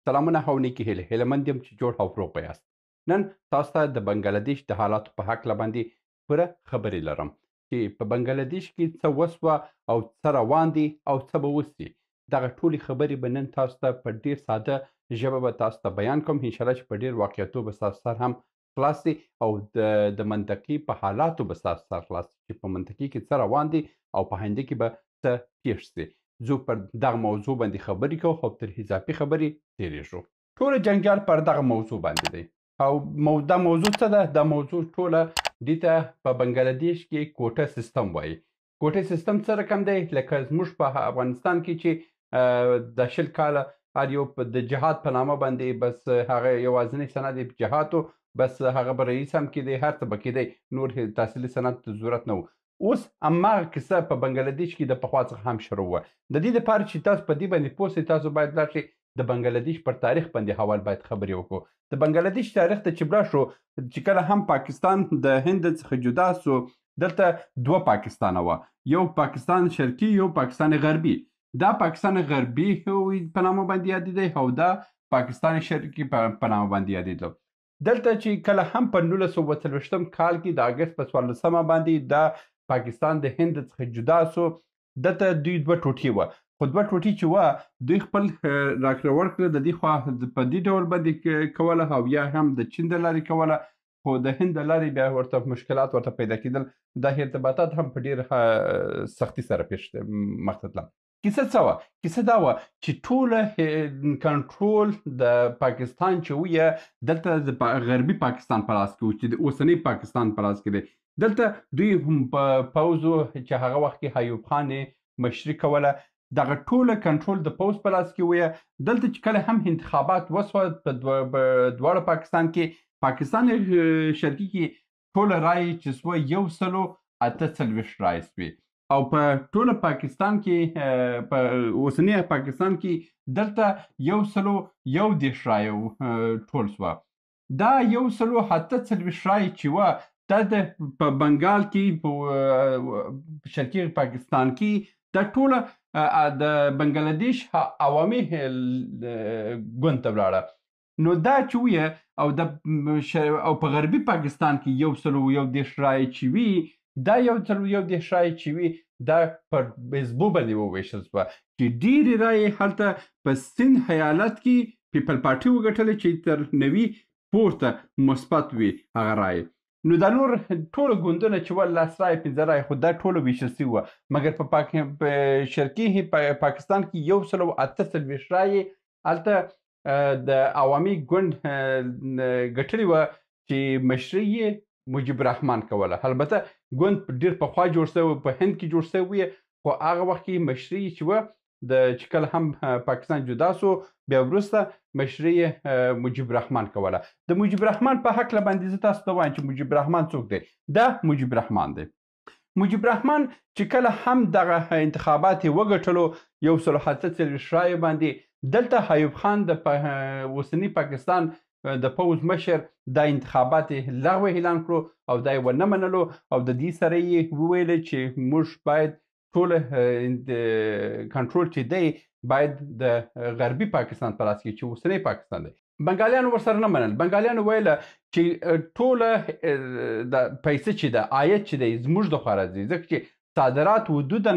سلامونه او نیکې هیلې هیلهمند یم چې جوړ او روغ یاست. نن تاسو ته د بنګلادیش د حالاتو په هکله باندې پوره خبرې لرم چې په بنګلادیش کې څه وسوه او څه روان دي او څه به وسي. دغه ټولې خبرې به نن تاسو ته په ډېر ساده ژبه به تاسو ته بیان کوم، انشاءالله چې په ډېر واقعیتو به ستاسو سر هم خلاص سي او د منطقې په حالاتو به ستاسو سر خلاص سي چې په منطقې کې څه روان دي او په آینده کې به څه پېښ سي. زه پر دغه موضوع باندې خبرې کوو او تر اضافي خبرې تېرېږو. ټوله جنجال پر دغه موضوع باندې دی او دا موضوع څه ده؟ دا موضوع ټوله دې ته په بنګلادیش کې کوټه سیستم وایي. کوټه سیستم څه رقم دی؟ لکه زموږ په افغانستان کې چې د 20 کاله هر یو د جهاد په نامه باندې بس هغه یوازینی سند یې جهاد و، بس هغه به رئیس هم کېدی، هر څه به کېدی، نور تحصیلي سند ته ضرورت نه و. اوس هماغه کیسه په بنګلادیش کې د پخوا څخه هم شروع وه. د دې دپاره چې تاسو په دې باندې پوه سئ، تاسو باید لاړ شئ د بنګلادیش پر تاریخ باندې حوال باید خبرې وکړو. د بنګلادیش تاریخ ته چې لاړ شو، چې کله هم پاکستان د هند څخه جدا سو، دلته دوه پاکستانه وه، یو پاکستان شرقي، یو پاکستان غربي. دا پاکستان غربي په نامه باندې یادېده او دا پاکستان شرقي په نامه باندې یادېده. دلته چې کله هم په 1940 کال کې د اګست په 14 باندې دا پاکستان د هند څخه جدا سو، دلته دوی دوه ټوټې وه، خو دوه ټوټې چې وه دوی خپل راکړه ورکړه د دې خوا په دې ډول باندې کوله او یا هم د چین د لارې کوله، خو د هند د لارې بیا ورته مشکلات ورته پیدا کېدل. دا ارتباطات هم په ډېر سختي سره مخ ته تلل. کیسه څه وه؟ کیسه دا وه چې ټوله کنټرول د پاکستان چې ویه دلته د غربي پاکستان په لاس کې و، چې د اوسني پاکستان په لاس کې دی. دلته دوی په پوځ چې هغه وخت کې ایوب خان مشري کوله، دغه ټوله کنټرول د پوځ په لاس کې ویه. دلته چې کله هم انتخابات وسوه په دواړه پاکستان کې، پاکستان شرقي کې ټوله رایې چې سوه 148 رایې سوې او په ټوله پاکستان کې په اوسني پاکستان کې دلته 111 رایې ټول سوه. دا 148 رایې چې وه دا د په بنګال کې په شرقي پاکستان کې دا ټوله د بنګلادیش عوامي ګوند ته ولاړه. نو دا چې ویه او په غربي پاکستان کې 111 رایې چې وي، دا 111 رایې چې وي دا پر حزبو باندې وویشل سوه چې ډېرې رایې هلته په سند ایالت کې پیپل پارټي وګټلې چې تر 90 پورته مثبت وي هغه رایې. نو دا نور ټوله ګوندونه چې ول 10 رایې 15 رایې خو دا ټوله ویشل سوي وه، مګر په شرقي پاکستان کې 148 رایې هلته د عوامي ګوند ګټلې وه چې مشري یې مجیب الرحمن کوله. البته ګوند ډېر پخوا جوړ سوی، په هند کې جوړ سوی، خو هغه وخت کې مشري چې وه چې کله هم پاکستان جدا سو بیا وروسته مشري یې مجیب الرحمن کوله. د مجیب الرحمن په هکله باندې زه تاسو ته وایم چې مجیب الرحمن څوک دی؟ دا مجیب الرحمن دی. مجیب الرحمن چې کله هم دغه انتخابات یې وګټلو 148 رایې باندې، دلته ایوب خان د اوسني پاکستان د پوځ مشر دا انتخابات لغوه اعلان کړو او دا یې ونه منلو او د دې سره یې وویل چې موږ باید ټوله کنټرول چې دی باید د غربي پاکستان په لاس کې چې اوسنی پاکستان دی. بنګالیانو ورسره نه منل. بنګالیانو ویله چې ټوله د پیسې چې ده، عاید چې دی زموږ د خوا راځي، ځکه چې صادرات حدوداً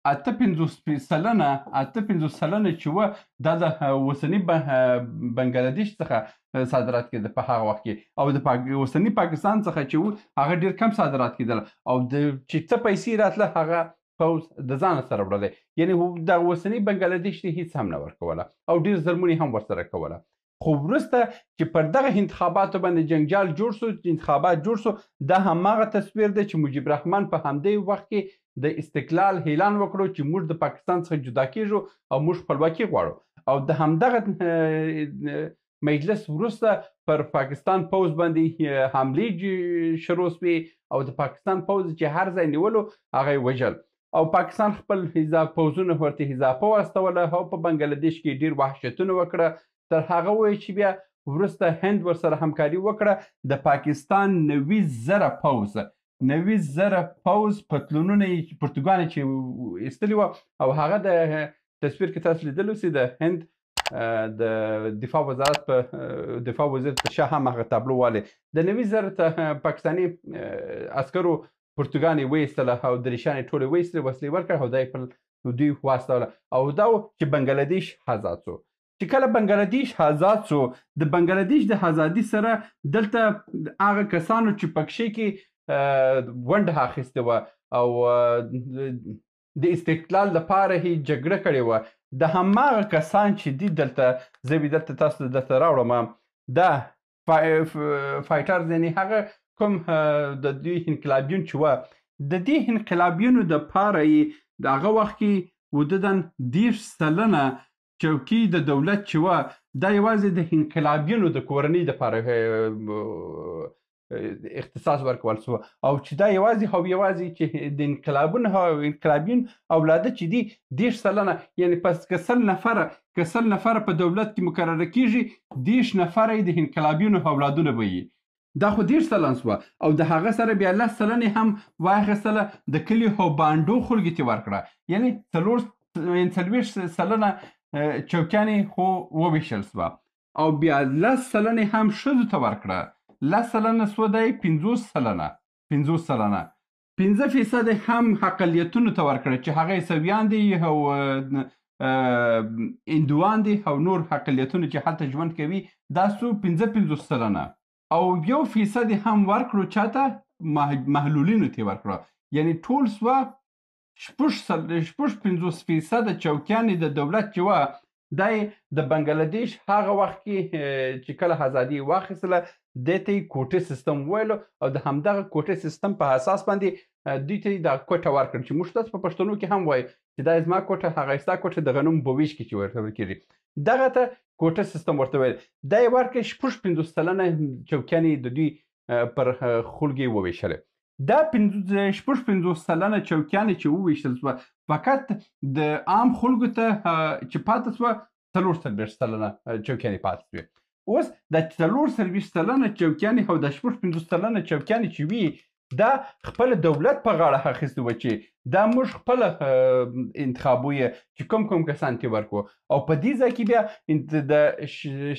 58 سلنه چې وه دا د اوسني بنګلادیش څخه صادرات کېده په هغه وخت کې، او د اوسني پاکستان څخه چې وه هغه ډېر کم صادرات کېدل او چې څه پیسې راتله هغه پوځ د ځانه سره وړلی. یعنې د اوسني بنګلادیش ته هېڅ هم نه ورکوله او ډېر ظلمونه هم ورسره کوله. خو وروسته چې پر دغه انتخاباتو باندې جنجال جوړ سو، انتخابات جوړ سو، دا هماغه تصویر دی چې مجیب الرحمن په همدې وخت کې د استقلال اعلان وکړو چې موږ د پاکستان څخه جدا کېږو او موږ خپلواکي غواړو. او د همدغه مجلس وروسته پر پاکستان پوځ باندې حملې شروع سوې او د پاکستان پوځ چې هر ځای نیولو هغه یې وژل او پاکستان خپل پوځونه ورته اضافه واستوله او په بنګلادیش کې ډېر وحشتونه وکړه. تر هغه وایي چې بیا وروسته هند ورسره همکاري وکړه. د پاکستان 90,000 پوځ 90,000 پوځ پتلونونه یې پرتګالي چې ایستلي وه او هغه د تصویر کې تاسو لیدلی سئ د هند د دفاع وزارت په دفاع وزیر په شاه هم هغه تابلو والي د 90,000 ته پاکستاني عسکرو پرتګانې وایستله او دریشانې ټولې وایستلې وسلې ورکړه او دا یې پر دوی واستوله او دا و چې بنګلادیش آزاد شو. چې کله بنګلادیش آزاد شو د بنګلادیش د ازادي سره دلته هغه کسانو چې پکښې کې ونډه اخیستې وه او د استقلال لپاره یې جګړه کړې وه د هماغه کسان چې دي دلته زه به دلته تاسو ته درته راوړم دا فایټرز یعنې هغه کوم د دوی انقلابیون چې وه د دې انقلابیونو دپاره یې د هغه وخت کې حدوداً 30% چوکۍ د دولت چې وه دا یوازې د انقلابیونو د کورنۍ دپاره اختصاص ورکول سوه او چې دا یوازې او یوازې چې د انقلابیون اولاده چې دي 30% یعنې پس که 100 نفره په دولت کې مقرره کېږي 10 نفره یې د انقلابیونو اولادونه به وي. دا خو 30% سوه او د هغه سره بیا 10% هم واخیستله د کلي او بانډو خلکو ته ورکړه یعنې 40% چوکیانې خو وویشل سوه او بیا 10% هم ښځو ته ورکړه 10% سوه دی 50% 5% هم اقلیتونو ته ورکړه چې هغه عیسویان دي او هندوان دي او نور اقلیتونه چې هلته ژوند کوي دا سو 55% او 1% هم ورکړو چاته محلولینو ته ورکړه یعنې ټول سوه 50% چوکیانې د دولت چې وه دا د بنګلادیش هغه وخت کې چې کله ازادي واخیستله دې ته یې کوټې سیستم ویلو او د همدغه کوټې سیستم په اساس باندې دوی ته یې دا کوټه ورکړه چې موږ تاسو په پښتنو کې هم وایو چې دا زما کوټه هغه ستا کوټه د غنمو په ویش کې چې ورته کېږي دغه ته کوټه سیستم ورته ویل دا یې ورکړه 50% چوکیانې د دوی پر خلکو یې وویشلې دا 50% چوکیانې چې وویشتل سوه فقط د عام خلکو ته چې پاته سوه 40% چوکیانې پاته سوې. اوس د 40% چوکیانې او د 50% چوکیانې چې وي دا خپل دولت په غاړه اخیستې وه چې دا موږ خپله انتخابویه چې کوم کسان ترې ورکړو او په دې ځای کې بیا د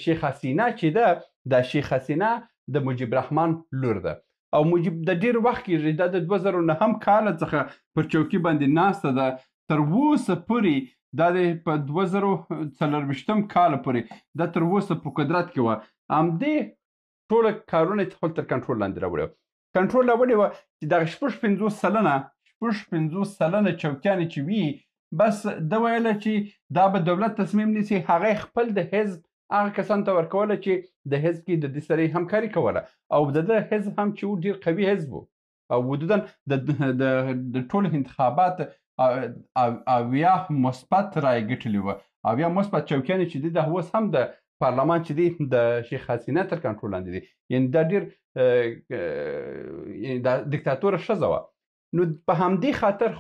شیخ حسینه چې ده دا شیخ حسینه د مجیب رحمان لور ده او مجیب د ډېر وخت کېږي دا د 2009 کال څخه پر چوکۍ باندې ناسته ده تر اوسه پورې دا په 2024 کال پورې دا تر اوسه په قدرت کې وه همدې ټوله کارونه یې خپل تر کنټرول لاندې راوړی کنټرول راوړی وه چې دغه 50% چوکیانې چې وي بس ده ویله چې دا به دولت تصمیم نیسي هغه خپل د حزب هغه کسانو ته ورکوله چې د حزب کې د دې سره همکاري کوله او د ده حزب هم چې و ډېر قوي حزب و او حدودا د ټولو انتخابات 80 مثبت رایې ګټلې وه 80 مثبت چوکیانې چې دي دا اوس هم د پارلمان چې دي د شیخ حسینه تر کنټرول لاندې دي یعنې دا ډېر دا دیکتاتوره ښځه وه نو په همدې خاطر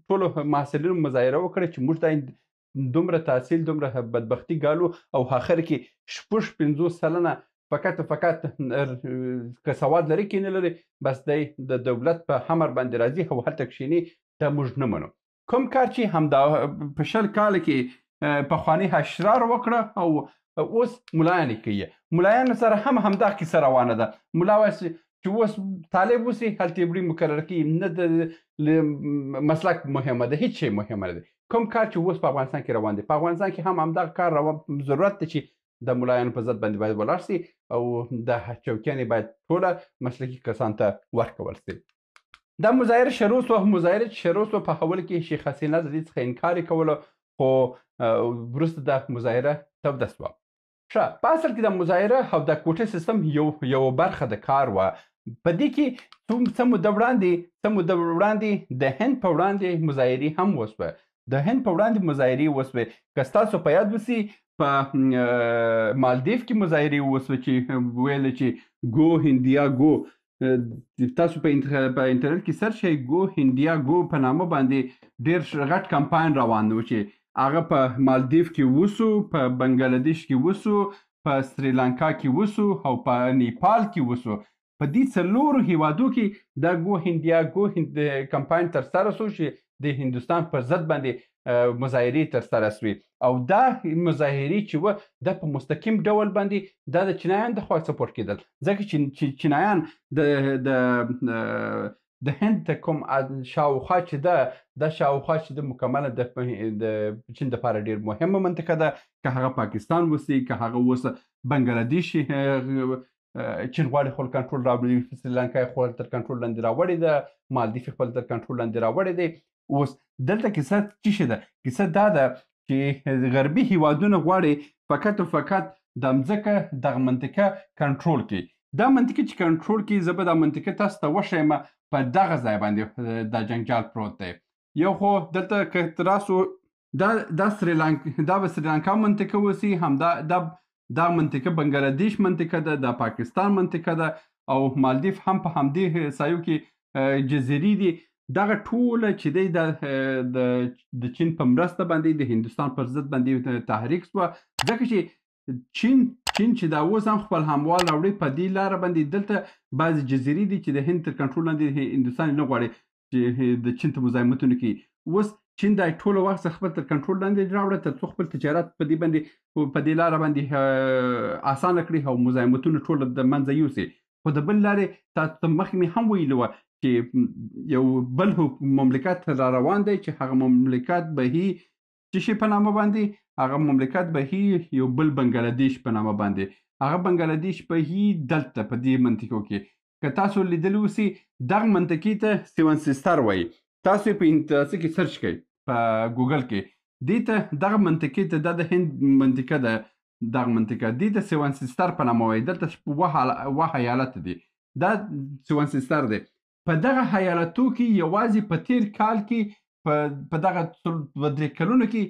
ټولو محصلینو مظاهره وکړه چې موږ ته دومره تحصیل دومره بدبختي ګالو او آخر کې 50% فقط که سواد لري کې نه لري بس دی د دولت په امر باندې راځي او هلته کښېني دا موږ نه منو کوم کار چې همدا په 20 کال کې پخواني اشرار وکړه او اوس ملایان یې کوي ملایانو سره هم همدا کیسه روانه ده ملا وایي چې اوس طالب اوسي هلته یې وړي مقرر کړي نه د مسلک مهمه ده هیڅ شی مهمه نه ده کوم کار چې اوس په افغانستان کې روان دی په افغانستان کې هم همدغه کار ضرورت دی چې د ملایانو په ضد باندې باید ولاړ سي او د چوکیانې باید ټوله مسلکي کسانو ته ورکول سي. دا مظاهره شروع سوه مظاهره چې شروع سوه په اول کې شیخ حسینه د دې څخه انکار یې کوله خو وروسته دا مظاهره توده سوه. ښه په اصل کې د مظاهره او د کوټې سیستم یو برخه د کار وه په دې کې څه موده وړاندې د هند په وړاندې مظاهرې هم وسوه د هند په وړاندې مظاهرې وسوې که ستاسو په یاد وسي په مالدیف کې مظاهرې وسوه چې ویل چې ګو هندیا ګو تاسو په انټرنیټ کې سرچ کړئ ګو هندیا ګو په نامه باندې ډېر غټ کمپاین روان و چې هغه په مالدیف کې وسو په بنګلادیش کې وسو په سریلانکا کې وسو او په نیپال کې وسو په دې څلورو هیوادو کې دا ګو هندیا ګو کمپاین ترسره شو چې د هندوستان پر ضد باندې مظاهرې ترسره سوې او دا مظاهرې چې وه دا په مستقیم ډول باندې دا د چینایانو د خوا سپورټ کېدل ځکه چې چینایان د هند ته کوم شاوخوا چې دا شاوخوا چې د مکمله د چین دپاره ډېر مهمه منطقه ده که هغه پاکستان وسي که هغه اوس بنګلادیش چین غواړي خپل کنټرول راوړي سریلانکا یې خپل تر کنټرول لاندې راوړې ده مالدیف خپل تر کنټرول لاندې راوړی دی اوس دلته کیسه څه شي ده کیسه دا ده چې غربي هیوادونه غواړي فقط او فقط د مځکه دغه منطقه کنټرول کړي دا منطقه چې کنټرول کړي زه به دا منطقه تاسو ته وښیم په دغه ځای باندې دا جنجال پروت دی یو خو دلته که تاسو دا سریلانکا منطقه وسی همدا دا منطقه بنګلادیش منطقه ده دا پاکستان منطقه ده او مالدیف هم په همدې سایو کې جزیرې دي دغه ټوله چې دی د چین په مرسته باندې د هندوستان پر ضد باندې تحریک سوه ځکه چې چین چې دا اوس هم خپل هموال راوړي په دې لاره باندې دلته بعضې جزیرې دي چې د هند تر کنټرول لاندې هندوستان نه غواړي چې د چین ته مزاحمتونه کوي اوس چین دا ټوله وخت خپل تر کنټرول لاندې راوړه تر څو خپل تجارت په دې باندې په دې لاره باندې اسانه کړي او مزاحمتونه ټول د منځه یوسي خو د بل لارې تاسو ته مخکې مې هم ویلي وه چې یو بل مملکت را روان دی چې هغه مملکت به څه شي په نامه باندې هغه مملکت به یو بل بنګلادیش په نامه باندې هغه بنګلادیش به دلته په دې منطقو کې که تاسو لیدلی اوسئ دغه منطقې ته سیون سیستر وایي تاسو په انټرنټ کې سرچ کړئ په ګوګل کې دې ته دغه منطقې ته دا د هند منطقه ده دغه منطقه دې ته سیون سیستر په نامه وایي دلته اوه ایالت دي دا سیون سیستر دی په دغه ایالتو کې یوازې په تیر کال کې په دغه 2-3 کلونو کې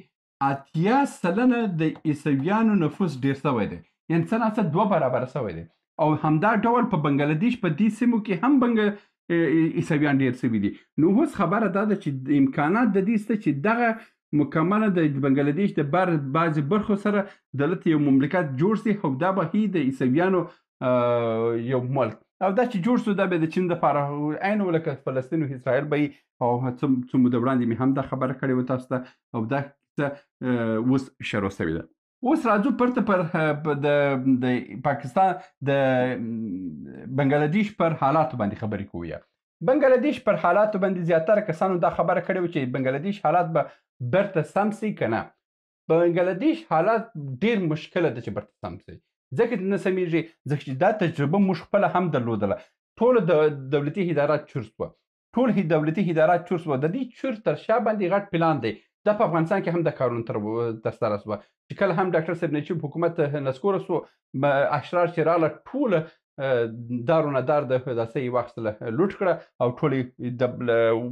80% د عیسویانو نفوس ډېر شوی دی یعنې څه ناڅه 2 برابره شوی دی او همدا ډول په بنګلادیش په دې سیمو کې هم عیسویان ډېر شوي دي نو اوس خبره دا ده چې امکانات د دې شته چې دغه مکمله د بنګلادیش د بعضې برخو سره دلته یو مملکت جوړ شي او دا به د عیسویانو یو ملک او دا چې جوړ شو دا به د چین دپاره عین لکه فلسطین او اسرائیل به او څه موده وړاندې مې هم دا خبره کړې وه تاسو ته او دا کیسه اوس شروع شوې ده اوس راځو پرته پر د پاکستان د بنګلادیش پر حالاتو باندې خبرې کوو یا بنګلادیش پر حالاتو باندې زیاتره کسانو دا خبره کړې وه چې بنګلادیش حالات به برته سم سي که نه بنګلادیش حالات ډېر مشکله ده چې برته سم سي ځکه نه سمیږي ځکه چې دا تجربه موږ خپله هم درلودله ټول دولتي ادارات چور سوه ټول دولتي ادارات چور سوه د دې چور تر شا باندې غټ پلان دی دا په افغانستان کې هم د کارونه ترسره سوه چې کله هم ډاکټر صاحب نجیب حکومت نسکوره سو اشرار چې راله ټوله دارو ندار د داسې یې واخیستله لوټ کړه او ټول یې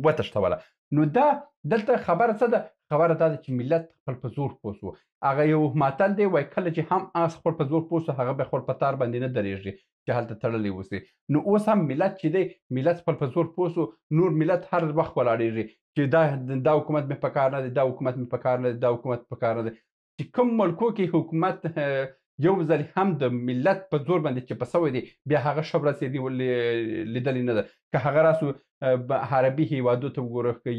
وتښتوله نو دا دلته خبره څه ده خبره دا ده چې ملت خپل په زور پوه سو هغه یو ماتل دی وایي کله چې هم آس خپل په زور پوه سو هغه به خپل په تار باندې نه درېږي چې هلته تړلی اوسي نو اوس هم ملت چې دی ملت خپل په زور پوه سو نور ملت هر وخت ولاړېږي چې دا حکومت مې په کار نه دی دا حکومت مې په کار نه دی دا حکومت په کار نه دی چې کوم ملکو کې حکومت یو ځل هم د ملت په زور باندې چې په سوی دی بیا هغه ښه ورځ یې لیدلې نه ده که هغه راسو عربي هیوادو ته وګوره که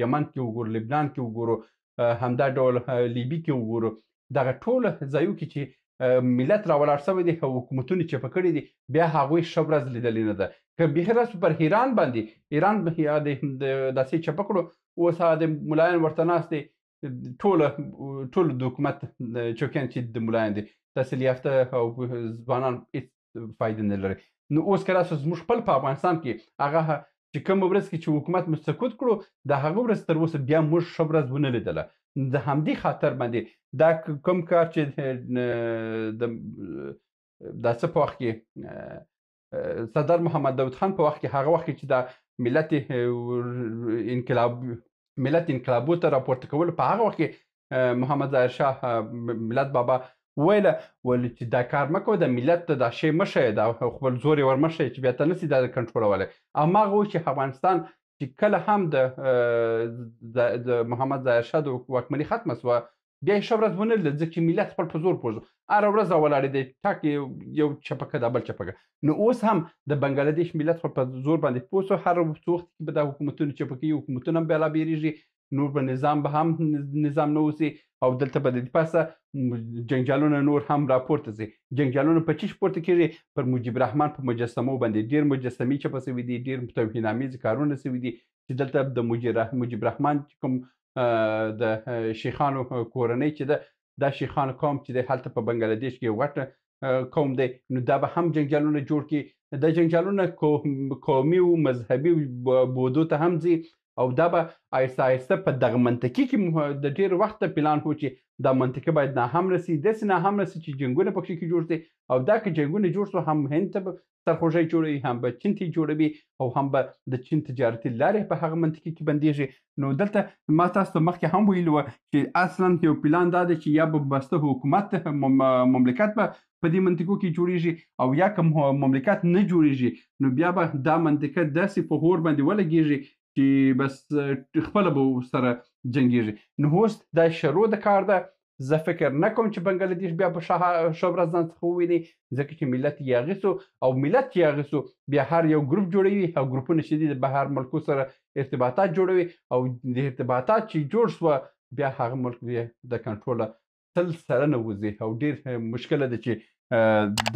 یمن کې وګورو لبنان کې وګورو همدا ډول لیبي کې وګورو دغه ټوله ځایو کې چې ملت راولاړ سوی دی او حکومتونه چپه کړي دي بیا هغوی ښه ورځ لیدلې نه ده که بیخي راسو پر ایران باندې ایران داسې چپه کړو اوس هغه د ملایان ورته ناست دی ټول د حکومت چوکیان چې د ملایان دي تحصیل یافته او ځوانان هېڅ فایده نه لري نو اوس که راسو زموږ خپل په افغانستان کې هغه چې کومه ورځ کې چې حکومت موږ سقوط کړو د هغه ورځ تر اوسه بیا موږ ښه ورځ ونه لیدله د همدې خاطر باندې دا کوم کار چې دا څه په وخت کې صدر محمد داود خان په وخت کې هغه وخت کې چې دا ملت انقلابو ته راپورته کول په هغه وخت کې محمد ظاهر شاه ملت بابا ویله چې دا کار مه کوه د ملت ته دا شی مه ښیه دا خپل زور یې ور مه ښیه چې بیا ته نسي دا کنټرولولی هماغه و چې افغانستان چې کله هم د محمد ظاهر شاه د واکمني ختمه سوه بیا یې ښه ورځ ونه لیدل ځکه چې ملت خپل په زور پوه هره ورځ راولاړېدی ټک یو چپکه ده بل چپکه نو اوس هم د بنګلادیش ملت خپل په زور باندې پوه سو هر څه وخت کې به دا حکومتونه چپکي حکومتونه هم بیا بیریږي نور به نظام به هم نظام نه اوسي او دلته به د پاسه جنګجالونه نور هم راپورته سي جنګجالونه په چیش پورته کېږي پر مجیب الرحمن په مجسمو باندې ډېر مجسمې چپه سوي دي ډېر توهینامیز کارونه سوي دي چې دلته د مجیب الرحمن کوم د شیخانو کورنۍ چې ده دا شیخانو قوم چې دی هلته په بنګلادیش کې یو غټ قوم دی نو دا به هم جنګجالونه جوړ کړي دا جنګجالونه قومي او مذهبي بودو ته هم ځي او دا به آهسته آهسته په دغه منطقې کې د ډېر وخته پلان و چې دا منطقه باید ناهم رسي داسې ناهم رسي چې جنګونه پکې کې جوړ سي او دا که جنګونه جوړ سو هم هند ته به سرخوږی جوړوي هم به چین ته جوړوي او هم به د چین تجارتي لارې په هغه منطقې کې بندیږي نو دلته ما تاسو ته مخکې هم ویلي وه چې اصلا یو پلان دا دی چې یا به بسته حکومت مملکت به په دې منطقو کې جوړیږي او یا که مملکت نه جوړیږي نو بیا به دا منطقه داسې په غور باندې ولګیږي چې بس خپله به سره جنګیږي نو اوس دا شروع د کار ده زه فکر نه کوم چې بنګلادیش بیا په ښه ورځ ځان څخه وویني ځکه چې ملت یې اغېسو او ملت چې اغېسو بیا هر یو ګروپ جوړوي او ګروپونه چې دي د بهر ملکو سره ارتباطات جوړوي او د ارتباطات چې جوړ سوه بیا هغه ملک بیا د کنټروله تل سره نه وځي او ډېر مشکله ده چې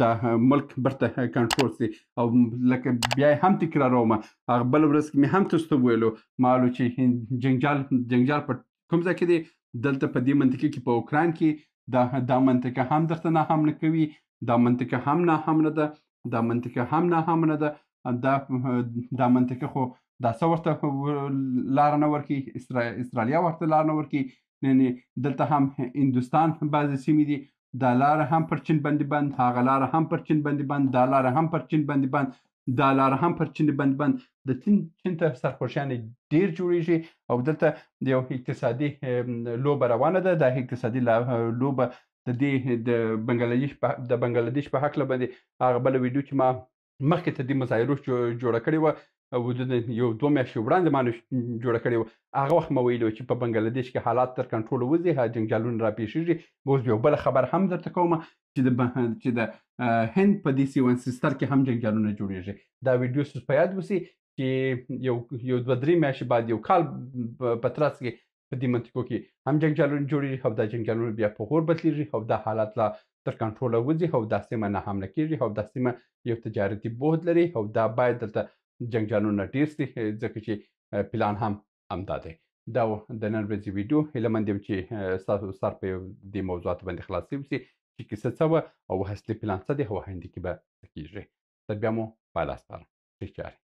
د ملک برته کنټرول سي او لکه بیا هم تکراروم هغه بل ورځ کې مې هم تاسو ته ویلو معلوم چې جنګجال په کوم ځای کې دی دلته په دې منطقه کې په اوکراین کې دا منطقه هم درته ناهم نه کوي دا منطقه هم ناهم نه ده دا منطقه هم ناهم نه ده دا منطقه خو دا څه ورته لاره نه ورکوي استرالیا ورته لاره نه ورکوي دلته هم هندوستان بعضې سیمې دي دا لاره هم پر چین باندې بند هغه لاره هم پر چین باندې بند دا لاره هم پر چین باندې بند دا لاره هم پر چین باندې بند د چین ته سرخوشیانې ډېر جوړیږي او دلته یو اقتصادي لوبه روانه ده دا اقتصادي لوبه د دې د بنګلادیش په هکله باندې هغه بله ویډیو چې ما مخکې ته دې مظاهرو جوړه کړې وه حدود یو 2 میاشتې وړاندې ما جوړه کړې وه هغه وخت ما ویلي وه چې په بنګلادیش کې حالات تر کنټروله وځي جنګجالونه راپېښېږي اوس یو بله خبر هم درته کوم چې د هند په دې سیون سیستر کې هم جنګجالونه جوړېږي دا ویډیو ستاسو په یاد وسي چې یو 2-3 میاشتې بعد یو کال په ترڅ کې په دې منطقو کې هم جنګجالونه جوړېږي او دا جنګجالونه بیا په غور بدلېږي او دا حالات لا تر کنټروله وځي او دا سیمه ناامنه کېږي او دا سیمه یو تجارتي بعد لري او دا باید دلته جنګجالونه ډېر سي ځکه چې پلان هم همدا دی دا د نن ورځې ویډیو هیله مند یم چې ستاسو سر په دې موضوعاتو باندې خلاص شوي سي چې کیسه څه وه او اصلي پلان څه دی او آینده کې به څه کېږي تر بیا مو په الله سپارم ښې چارې